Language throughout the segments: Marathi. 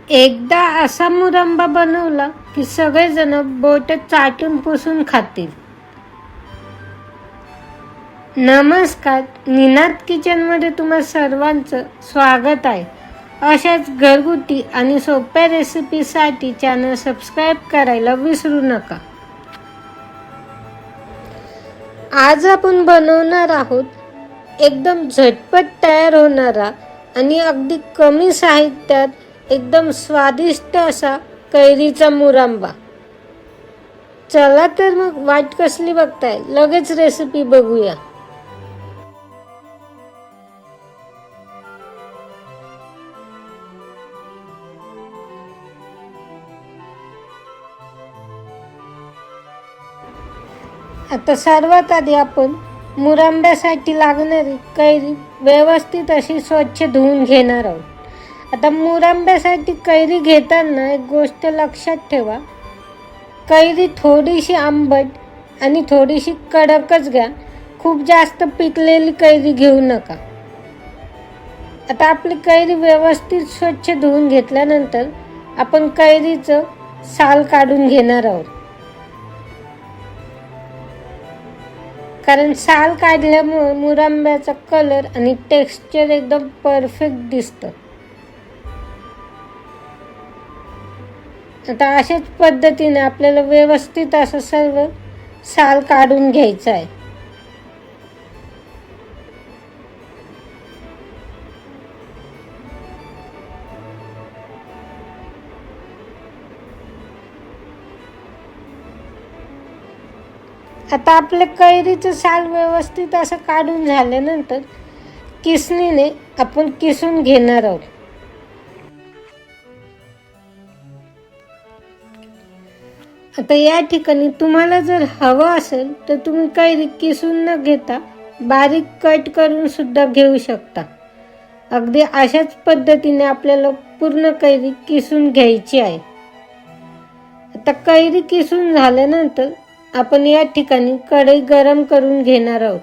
एकदा असा मुरंबा बनवला की सगळेजण बोट चाटून पुसून खातील. नमस्कार, निनाद किचनमध्ये तुम्हा सर्वांचं स्वागत आहे. अशाच घरगुती आणि सोप्या रेसिपीसाठी चॅनल सबस्क्राईब करायला विसरू नका. आज आपण बनवणार आहोत एकदम झटपट तयार होणारा आणि अगदी कमी साहित्यात एकदम स्वादिष्ट असा कैरीचा मुरंबा. चला तर मग वाट कसली बघताय, लगेच रेसिपी बघूया. आता सर्वात आधी आपण मुरंब्यासाठी लागणारी कैरी व्यवस्थित अशी स्वच्छ धुवून घेणार आहोत. आता मुरंब्यासाठी कैरी घेताना एक गोष्ट लक्षात ठेवा, कैरी थोडीशी आंबट आणि थोडीशी कडकच घ्या. खूप जास्त पिकलेली कैरी घेऊ नका. आता आपली कैरी व्यवस्थित स्वच्छ धुवून घेतल्यानंतर आपण कैरीचं साल काढून घेणार आहोत. कारण साल काढल्यामुळे मुरंब्याचा कलर आणि टेक्स्चर एकदम परफेक्ट दिसतं. आता अशाच पद्धतीने आपल्याला व्यवस्थित असं सर्व साल काढून घ्यायचं आहे. आता आपल्या कैरीचं साल व्यवस्थित असं काढून झाल्यानंतर किसणीने आपण किसून घेणार आहोत. आता या ठिकाणी तुम्हाला जर हवं असेल तर तुम्ही कैरी किसून न घेता बारीक कट करून सुद्धा घेऊ शकता. अगदी अशाच पद्धतीने आपल्याला पूर्ण कैरी किसून घ्यायची आहे. आता कैरी किसून झाल्यानंतर आपण या ठिकाणी कढई गरम करून घेणार आहोत.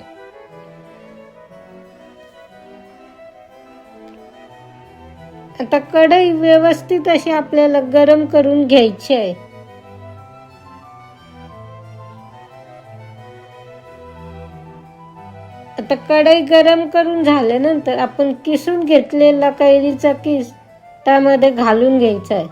आता कढई व्यवस्थित अशी आपल्याला गरम करून घ्यायची आहे. आता कढई गरम करून झाल्यानंतर आपण किसून घेतलेला कैरीचा किस त्यामध्ये घालून घ्यायचा आहे.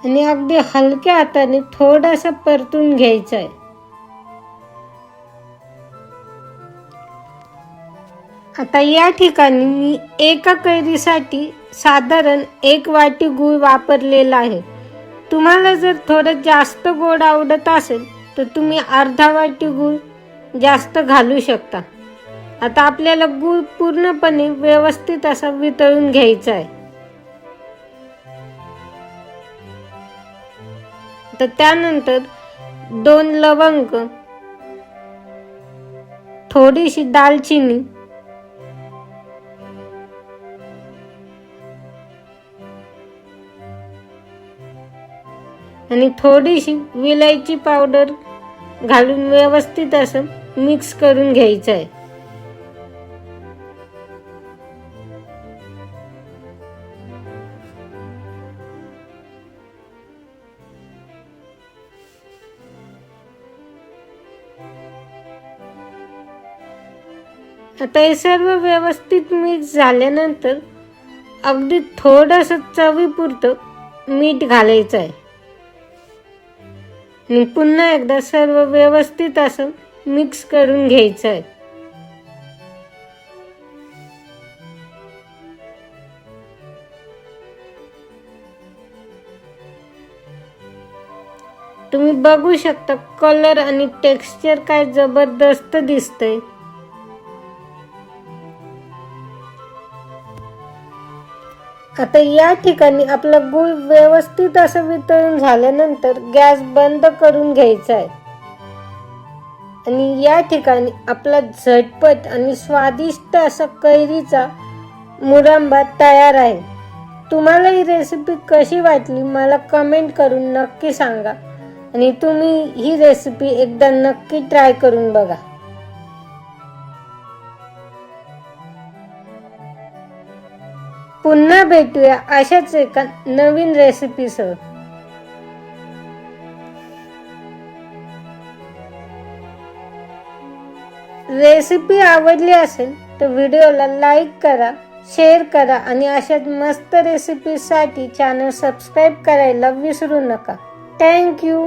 आणि अगदी हलक्या हाताने थोडासा परतून घ्यायचा आहे. आता या ठिकाणी मी एका कैरीसाठी साधारण 1 वाटी गूळ वापरलेला आहे. तुम्हाला जर थोडं जास्त गोड आवडत असेल तर तुम्ही अर्धा वाटी गूळ जास्त घालू शकता. आता आपल्याला गूळ पूर्णपणे व्यवस्थित असा वितळून घ्यायचा आहे. तर त्यानंतर 2 लवंग, थोडीशी दालचिनी आणि थोडीशी विलायची पावडर घालून व्यवस्थित असं मिक्स करून घ्यायचं आहे. आता हे सर्व व्यवस्थित मिक्स झाल्यानंतर अगदी थोडंसं चवीपुरतं मीठ घालायचं आहे आणि पुन्हा एकदा सर्व व्यवस्थित असं मिक्स करून घ्यायचं आहे. तुम्ही बघू शकता कलर आणि टेक्स्चर काय जबरदस्त दिसतंय. आता या ठिकाणी आपला गूळ व्यवस्थित असं वितळून झाल्यानंतर गॅस बंद करून घ्यायचा आहे. आणि या ठिकाणी आपला झटपट आणि स्वादिष्ट असा कैरीचा मुरंबा तयार आहे. तुम्हाला ही रेसिपी कशी वाटली मला कमेंट करून नक्की सांगा. आणि तुम्ही ही रेसिपी एकदा नक्की ट्राय करून बघा. पुन्हा भेटूया अशाच एका नवीन रेसिपीसह. रेसिपी आवडली असेल तर व्हिडिओला लाईक करा, शेअर करा आणि अशाच मस्त रेसिपीसाठी चॅनल सबस्क्राईब करायला विसरू नका. थँक्यू.